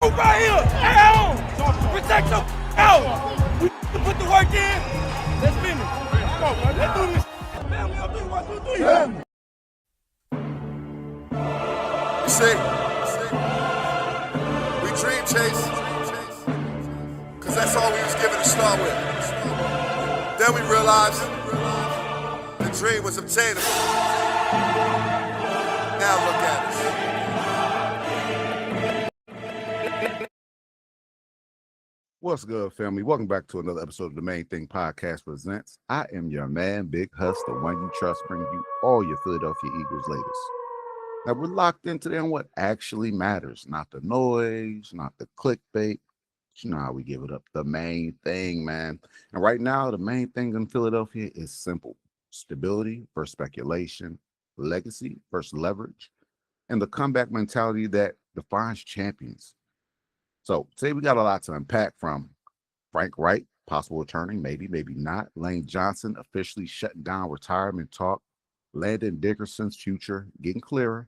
Right here, down. Protect your out. We put the work in. Let's finish. Come on, man. Let's do this. Family, I'll do 1, 2, 3. You see, we dream chase, cause that's all we was given to start with. Then we realized the dream was obtainable. Now look at us. What's good, family? Welcome back to another episode of The Main Thing Podcast Presents. I am your man, Big Huss, the one you trust, bringing you all your Philadelphia Eagles latest. Now, we're locked in today on what actually matters, not the noise, not the clickbait. You know how we give it up. The main thing, man. And right now, the main thing in Philadelphia is simple. Stability versus speculation, legacy versus leverage, and the comeback mentality that defines champions. So today we got a lot to unpack, from Frank Wright, possible returning, maybe not. Lane Johnson officially shutting down retirement talk. Landon Dickerson's future getting clearer.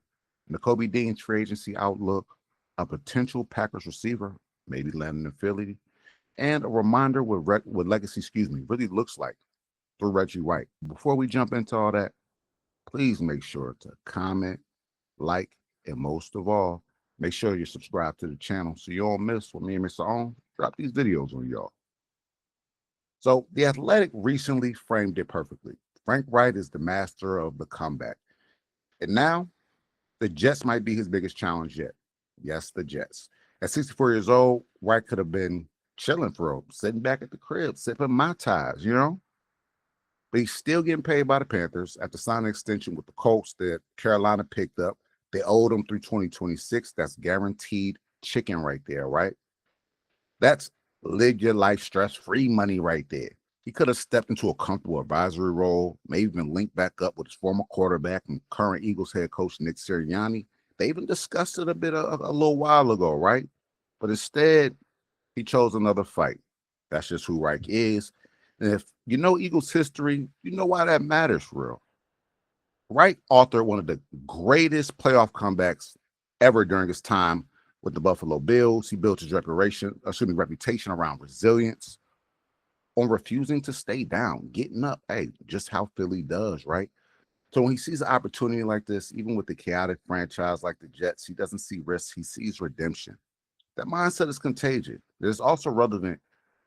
Nakobe Dean's free agency outlook. A potential Packers receiver, maybe landing in Philly. And a reminder what legacy, really looks like for Reggie White. Before we jump into all that, please make sure to comment, like, and most of all, make sure you're subscribed to the channel so you don't miss what me and Mr. On drop these videos on y'all. So The Athletic recently framed it perfectly. Frank Wright is the master of the comeback. And now the Jets might be his biggest challenge yet. Yes, the Jets. At 64 years old, Wright could have been chilling for him, sitting back at the crib, sipping Mai Tais, But he's still getting paid by the Panthers at the signing extension with the Colts that Carolina picked up. They owed him through 2026. That's guaranteed chicken right there, right? That's live your life stress-free money right there. He could have stepped into a comfortable advisory role, maybe even linked back up with his former quarterback and current Eagles head coach, Nick Sirianni. They even discussed it a little while ago, right? But instead, he chose another fight. That's just who Reich is. And if you know Eagles history, you know why that matters for real. Wright authored one of the greatest playoff comebacks ever during his time with the Buffalo Bills. He built his reputation around resilience, on refusing to stay down, getting up. Hey, just how Philly does, right? So when he sees an opportunity like this, even with the chaotic franchise like the Jets, he doesn't see risks, he sees redemption. That mindset is contagious. It is also relevant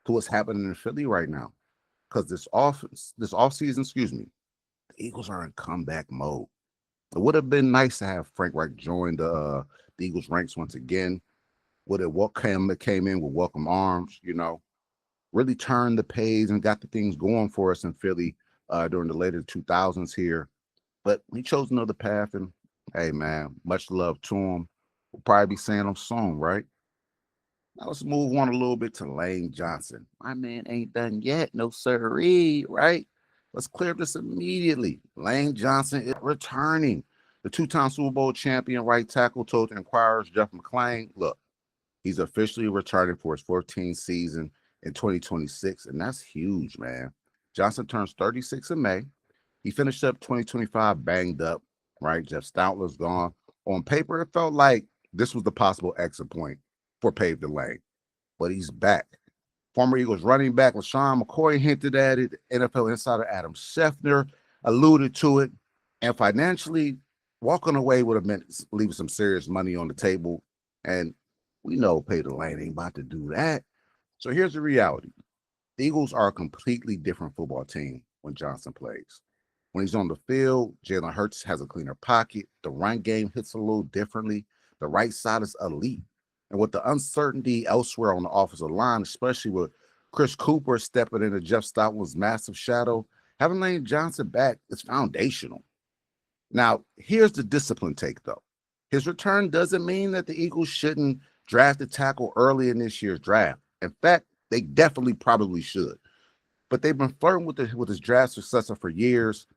to what's happening in Philly right now. Because this offseason, the Eagles are in comeback mode. It would have been nice to have Frank Reich join the Eagles ranks once again. What came in with welcome arms, really turned the page and got the things going for us in Philly during the later 2000s here. But he chose another path, and hey, man, much love to him. We'll probably be saying him soon, right? Now let's move on a little bit to Lane Johnson. My man ain't done yet, no sirree, right? Let's clear this immediately. Lane Johnson is returning. The two-time Super Bowl champion right tackle told Inquirer's Jeff McClain, look, he's officially returning for his 14th season in 2026, and that's huge, man. Johnson turns 36 in May. He finished up 2025 banged up, right? Jeff Stoutler's gone. On paper, it felt like this was the possible exit point for Pave the Lane, but he's back. Former Eagles running back LaShawn McCoy hinted at it. NFL insider Adam Schefter alluded to it. And financially, walking away would have meant leaving some serious money on the table. And we know Pave the Lane ain't about to do that. So here's the reality. The Eagles are a completely different football team when Johnson plays. When he's on the field, Jalen Hurts has a cleaner pocket. The run game hits a little differently. The right side is elite. And with the uncertainty elsewhere on the offensive line, especially with Chris Cooper stepping into Jeff Stoutland's massive shadow, having Lane Johnson back is foundational. Now, here's the discipline take, though. His return doesn't mean that the Eagles shouldn't draft a tackle early in this year's draft. In fact, they definitely probably should. But they've been flirting with his draft successor for years.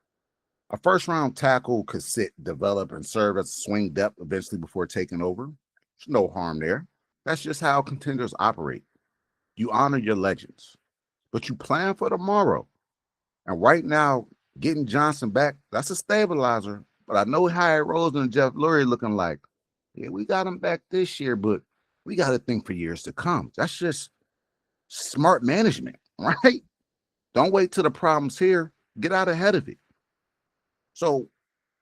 A first-round tackle could sit, develop, and serve as swing depth eventually before taking over. There's no harm there. That's just how contenders operate. You honor your legends, but you plan for tomorrow. And right now, getting Johnson back, that's a stabilizer. But I know Hyatt Rose and Jeff Lurie looking like, yeah, we got him back this year, but we got to think for years to come. That's just smart management, right? Don't wait till the problem's here. Get out ahead of it. So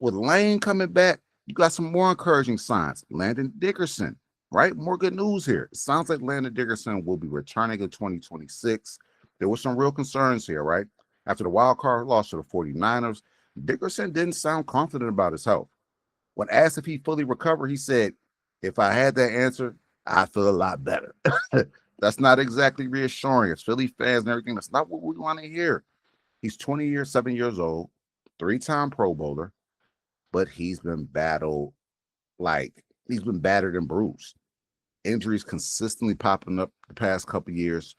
with Lane coming back, you got some more encouraging signs. Landon Dickerson, right? More good news here. It sounds like Landon Dickerson will be returning in 2026. There were some real concerns here, right? After the wild card loss to the 49ers, Dickerson didn't sound confident about his health. When asked if he fully recovered, he said, if I had that answer, I feel a lot better. That's not exactly reassuring. As Philly fans and everything, that's not what we want to hear. He's 7 years old, three-time Pro Bowler, but he's been battered and bruised. Injuries consistently popping up the past couple years.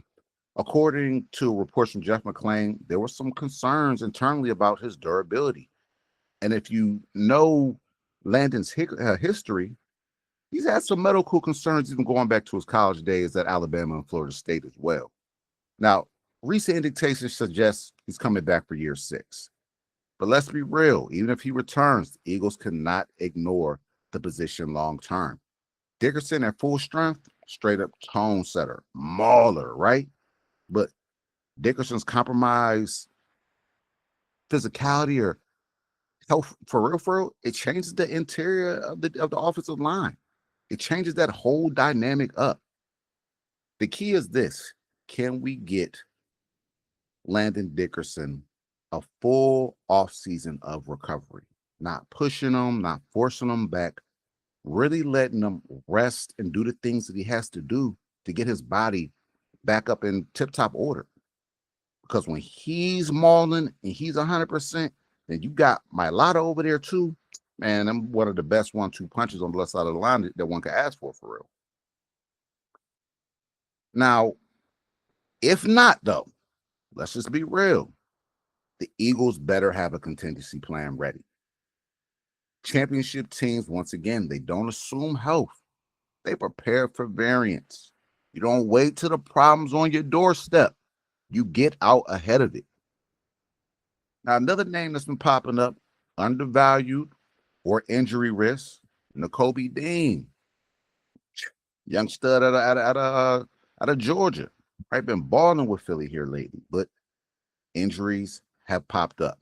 According to reports from Jeff McClain, there were some concerns internally about his durability. And if you know Landon's history, he's had some medical concerns even going back to his college days at Alabama and Florida State as well. Now, recent indications suggest he's coming back for year 6. But let's be real, even if he returns, the Eagles cannot ignore the position long term. Dickerson at full strength, straight up tone setter, mauler, right? But Dickerson's compromised physicality or health for real, it changes the interior of the offensive line. It changes that whole dynamic up. The key is this: can we get Landon Dickerson a full offseason of recovery? Not pushing him, not forcing him back, really letting him rest and do the things that he has to do to get his body back up in tip-top order. Because when he's mauling and he's 100%, then you got Mailata over there too. Man, I'm one of the best 1-2 punches on the left side of the line that one could ask for real. Now, if not, though, let's just be real. The Eagles better have a contingency plan ready. Championship teams, once again, they don't assume health. They prepare for variance. You don't wait till the problem's on your doorstep. You get out ahead of it. Now, another name that's been popping up, undervalued or injury risk, Nakobe Dean, young stud out of Georgia. Right, been balling with Philly here lately, but injuries have popped up.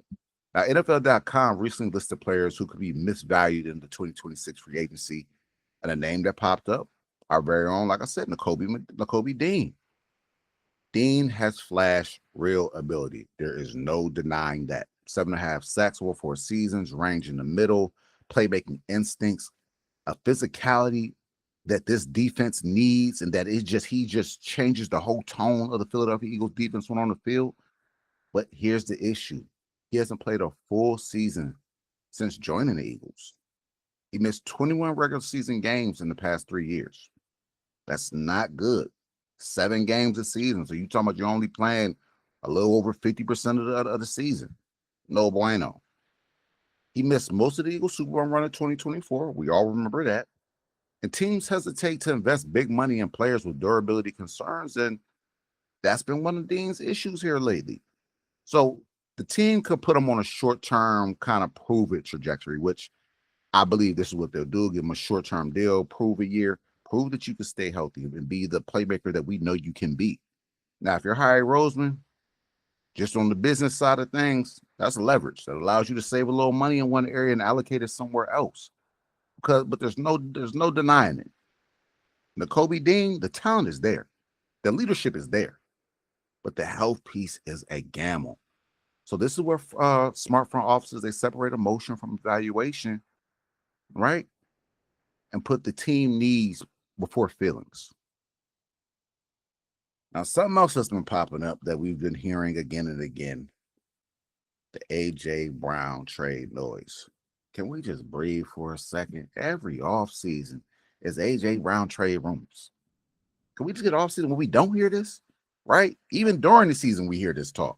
Now, NFL.com recently listed players who could be misvalued in the 2026 free agency, and a name that popped up, our very own, like I said, Nakobe Dean. Dean has flashed real ability. There is no denying that. 7.5 sacks over 4 seasons, range in the middle, playmaking instincts, a physicality that this defense needs, and that he just changes the whole tone of the Philadelphia Eagles defense when on the field. But here's the issue. He hasn't played a full season since joining the Eagles. He missed 21 regular season games in the past 3 years. That's not good. 7 games a season. So you're talking about you're only playing a little over 50% of the season. No bueno. He missed most of the Eagles Super Bowl run in 2024. We all remember that. And teams hesitate to invest big money in players with durability concerns. And that's been one of Dean's issues here lately. So the team could put him on a short-term kind of prove-it trajectory, which I believe this is what they'll do. Give him a short-term deal, prove a year, prove that you can stay healthy and be the playmaker that we know you can be. Now, if you're Harry Roseman, just on the business side of things, that's leverage that allows you to save a little money in one area and allocate it somewhere else. But there's no denying it. Nakobe Dean, the talent is there. The leadership is there. But the health piece is a gamble. So this is where smart front offices, they separate emotion from evaluation, right? And put the team needs before feelings. Now, something else that's been popping up that we've been hearing again and again, the A.J. Brown trade noise. Can we just breathe for a second? Every offseason is A.J. Brown trade rumors. Can we just get off season when we don't hear this? Right? Even during the season, we hear this talk.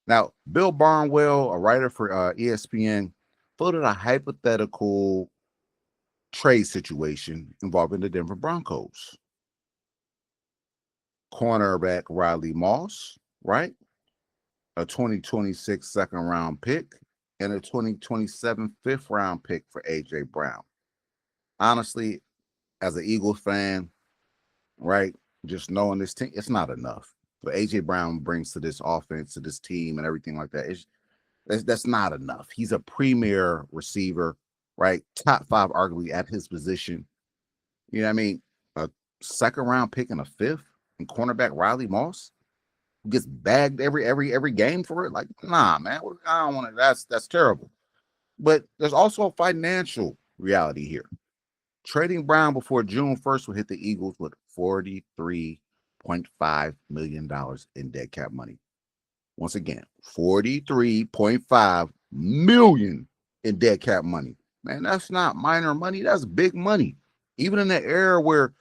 Now, Bill Barnwell, a writer for ESPN, floated a hypothetical trade situation involving the Denver Broncos. Cornerback Riley Moss, right? A 2026 second-round pick and a 2027 fifth-round pick for A.J. Brown. Honestly, as an Eagles fan, right? Just knowing this team, it's not enough. What AJ Brown brings to this offense, to this team, and everything like that, that's not enough. He's a premier receiver, right? Top five, arguably at his position. You know what I mean? A second round pick and a fifth, and cornerback Riley Moss gets bagged every game for it. Like, nah, man, I don't want to. That's terrible. But there's also a financial reality here. Trading Brown before June 1st would hit the Eagles with $43.5 million in dead cap money. Once again, $43.5 million in dead cap money. Man, that's not minor money. That's big money. Even in the era where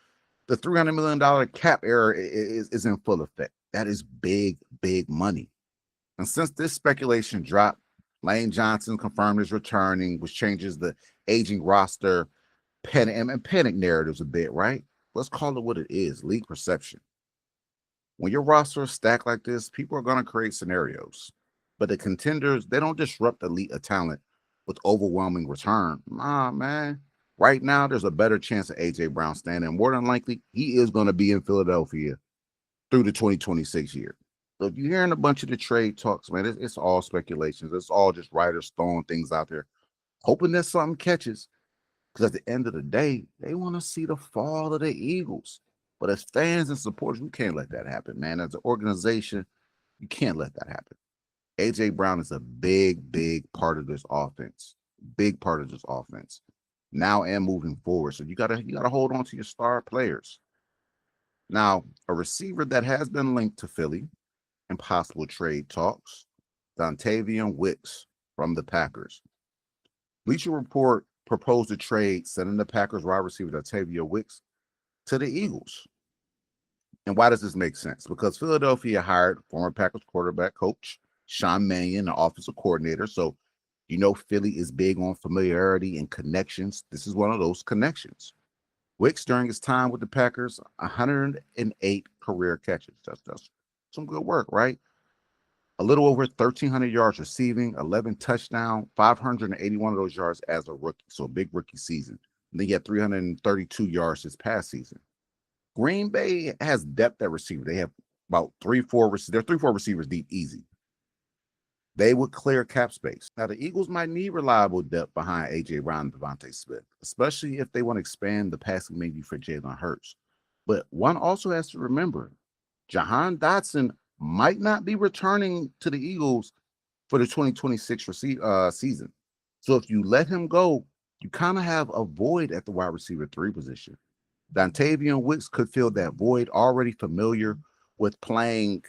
the $300 million cap era is in full effect. That is big, big money. And since this speculation dropped, Lane Johnson confirmed his returning, which changes the aging roster panic narratives a bit, right? Let's call it what it is, league perception. When your roster is stacked like this, people are going to create scenarios. But the contenders, they don't disrupt elite talent with overwhelming return. Nah, man. Right now, there's a better chance of AJ Brown staying, and more than likely, he is going to be in Philadelphia through the 2026 year. So if you're hearing a bunch of the trade talks, man, it's all speculations. It's all just writers throwing things out there, hoping that something catches. Because at the end of the day, they want to see the fall of the Eagles. But as fans and supporters, we can't let that happen, man. As an organization, you can't let that happen. AJ Brown is a big, big part of this offense. Big part of this offense. Now and moving forward. So you gotta hold on to your star players. Now, a receiver that has been linked to Philly in possible trade talks, Dontavian Wicks from the Packers. Bleacher Report proposed a trade sending the Packers wide receiver Dontavian Wicks to the Eagles. And why does this make sense? Because Philadelphia hired former Packers quarterback coach Sean Mannion, the offensive coordinator. So, Philly is big on familiarity and connections. This is one of those connections. Wicks, during his time with the Packers, 108 career catches. That's some good work, right? A little over 1,300 yards receiving, 11 touchdowns, 581 of those yards as a rookie. So a big rookie season. And then he had 332 yards this past season. Green Bay has depth at receiver. They have about 3-4 receivers. They're 3-4 receivers deep, easy. They would clear cap space. Now, the Eagles might need reliable depth behind A.J. Brown and Devontae Smith, especially if they want to expand the passing menu for Jalen Hurts. But one also has to remember, Jahan Dotson might not be returning to the Eagles for the 2026 season. So if you let him go, you kind of have a void at the wide receiver 3 position. Dontavian Wicks could fill that void, already familiar with playing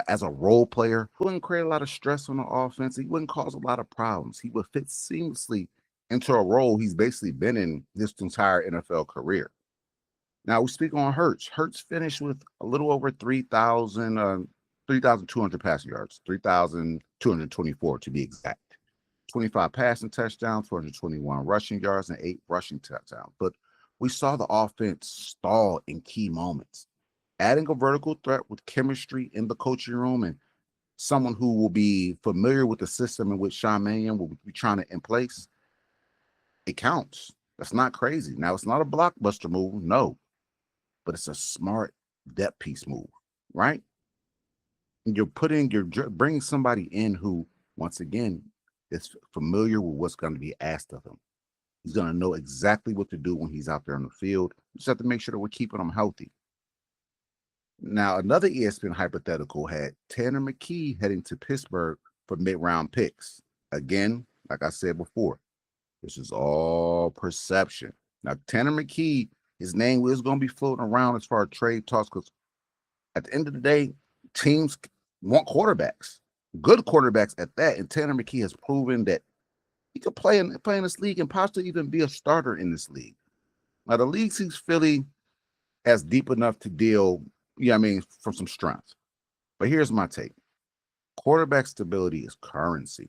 as a role player. He wouldn't create a lot of stress on the offense. He wouldn't cause a lot of problems. He would fit seamlessly into a role he's basically been in his entire NFL career. Now we speak on Hurts. Hurts finished with a little over 3,200 passing yards, 3,224 to be exact. 25 passing touchdowns, 221 rushing yards, and 8 rushing touchdowns. But we saw the offense stall in key moments. Adding a vertical threat with chemistry in the coaching room and someone who will be familiar with the system in which Sean Mannion will be trying to in place, it counts. That's not crazy. Now, it's not a blockbuster move, no, but it's a smart depth piece move, right? And you're bringing somebody in who, once again, is familiar with what's going to be asked of him. He's going to know exactly what to do when he's out there on the field. We just have to make sure that we're keeping him healthy. Now, another ESPN hypothetical had Tanner McKee heading to Pittsburgh for mid-round picks. Again, like I said before, this is all perception. Now, Tanner McKee, his name is going to be floating around as far as trade talks because at the end of the day, teams want quarterbacks, good quarterbacks at that. And Tanner McKee has proven that he could play in this league and possibly even be a starter in this league. Now, the league sees Philly as deep enough to deal, from some strength. But here's my take. Quarterback stability is currency.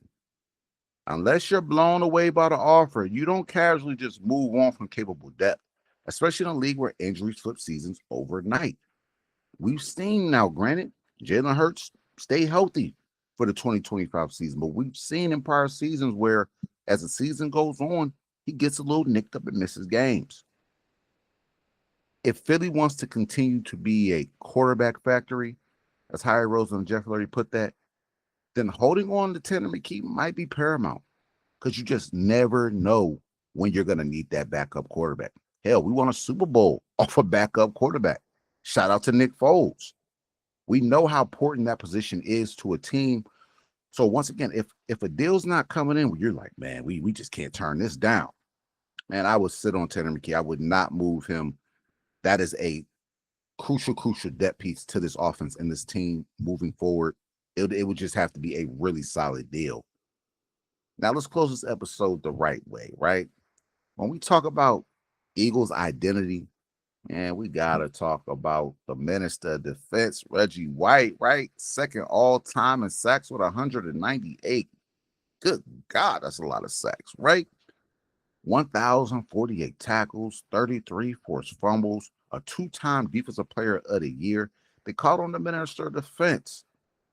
Unless you're blown away by the offer, you don't casually just move on from capable depth, especially in a league where injuries flip seasons overnight. We've seen now, granted, Jalen Hurts stay healthy for the 2025 season, but we've seen in prior seasons where as the season goes on, he gets a little nicked up and misses games. If Philly wants to continue to be a quarterback factory, as Harry Roseman and Jeff Lurie put that, then holding on to Tanner McKee might be paramount because you just never know when you're going to need that backup quarterback. Hell, we won a Super Bowl off a backup quarterback. Shout out to Nick Foles. We know how important that position is to a team. So once again, if a deal's not coming in, you're like, man, we just can't turn this down. Man, I would sit on Tanner McKee. I would not move him. That is a crucial depth piece to this offense and this team moving forward. It would just have to be a really solid deal. Now let's close this episode the right way, right? When we talk about Eagles identity, and we gotta talk about the minister of defense, Reggie White, right? Second all time in sacks with 198. Good God, that's a lot of sacks, right? 1,048 tackles, 33 forced fumbles, a two-time defensive player of the year. They called on the minister of defense,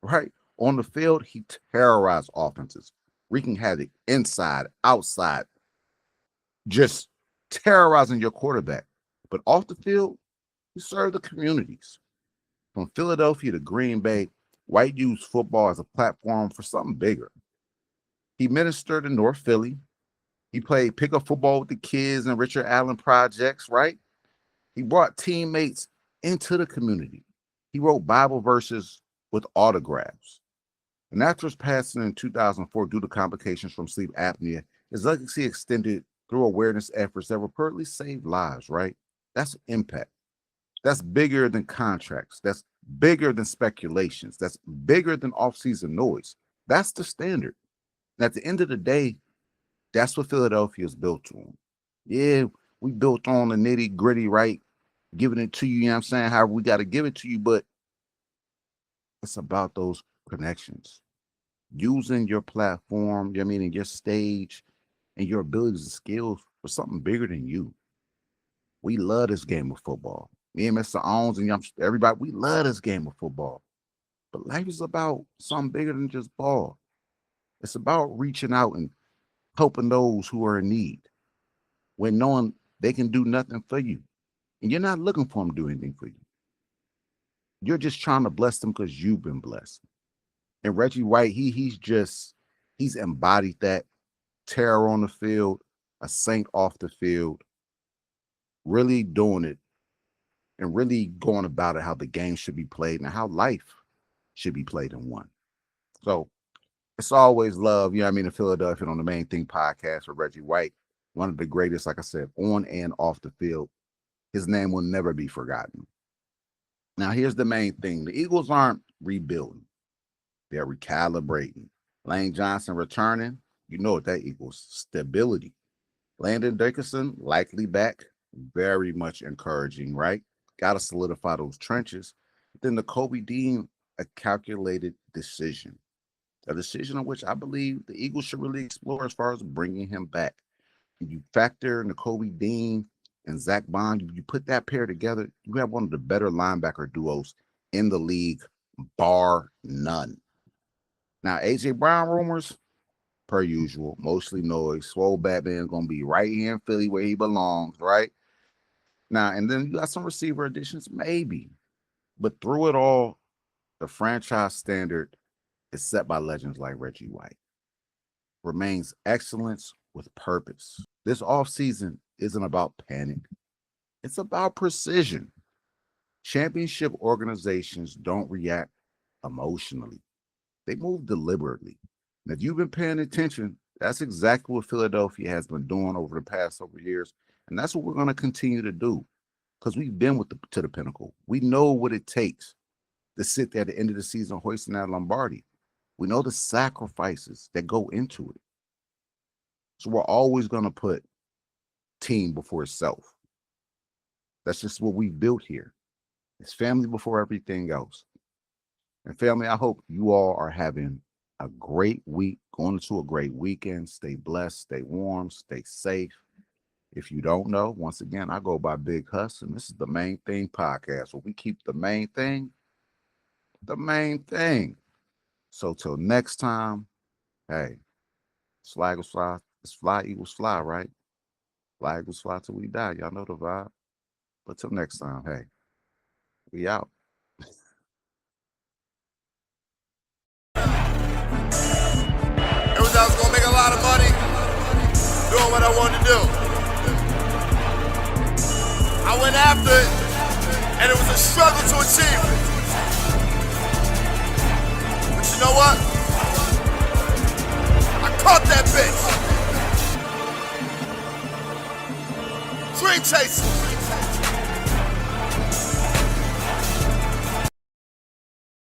right? On the field, he terrorized offenses, wreaking havoc inside, outside, just terrorizing your quarterback. But off the field, he served the communities. From Philadelphia to Green Bay, White used football as a platform for something bigger. He ministered in North Philly. He played pickup football with the kids and Richard Allen projects, right? He brought teammates into the community. He wrote Bible verses with autographs. And after his passing in 2004 due to complications from sleep apnea, his legacy extended through awareness efforts that reportedly saved lives, right? That's impact. That's bigger than contracts. That's bigger than speculations. That's bigger than off-season noise. That's the standard. And at the end of the day, that's what Philadelphia is built on. Yeah, we built on the nitty gritty, right? Giving it to you, you know what I'm saying? However, we got to give it to you, but it's about those connections. Using your platform, you know what I mean, and your stage and your abilities and skills for something bigger than you. We love this game of football. Me and Mr. Owens and everybody, we love this game of football. But life is about something bigger than just ball. It's about reaching out and helping those who are in need when knowing they can do nothing for you. And you're not looking for them to do anything for you. You're just trying to bless them because you've been blessed. And Reggie White, he's embodied that terror on the field, a saint off the field, really doing it and really going about it how the game should be played and how life should be played in one. So it's always love, you know what I mean, in Philadelphia on the Main Thing podcast with Reggie White, one of the greatest, like I said, on and off the field. His name will never be forgotten. Now, here's the main thing. The Eagles aren't rebuilding. They're recalibrating. Lane Johnson returning, you know what that equals, stability. Landon Dickerson likely back, very much encouraging, right? Got to solidify those trenches. Then the Kobe Dean, a calculated decision. A decision on which I believe the Eagles should really explore as far as bringing him back. You factor in the Kobe Dean and Zach Bond, you put that pair together, you have one of the better linebacker duos in the league, bar none. Now, AJ Brown rumors, per usual, mostly noise. Swole Batman's going to be right here in Philly where he belongs, right? Now, and then you got some receiver additions, maybe. But through it all, the franchise standard is set by legends like Reggie White. Remains excellence with purpose. This offseason isn't about panic. It's about precision. Championship organizations don't react emotionally. They move deliberately. And if you've been paying attention, that's exactly what Philadelphia has been doing over the past several years. And that's what we're going to continue to do because we've been to the pinnacle. We know what it takes to sit there at the end of the season hoisting that Lombardi. We know the sacrifices that go into it. So we're always going to put team before self. That's just what we've built here. It's family before everything else. And family, I hope you all are having a great week, going into a great weekend. Stay blessed, stay warm, stay safe. If you don't know, once again, I go by Big Hus, and this is the Main Thing podcast, where we keep the main thing the main thing. So till next time, hey, fly Eagles fly, it's fly Eagles fly, right? Fly Eagles fly till we die. Y'all know the vibe. But till next time, hey, we out. It was I was gonna make a lot of money doing what I wanted to do. I went after it, and it was a struggle to achieve it. But you know what? I caught that bitch. Dream chasing.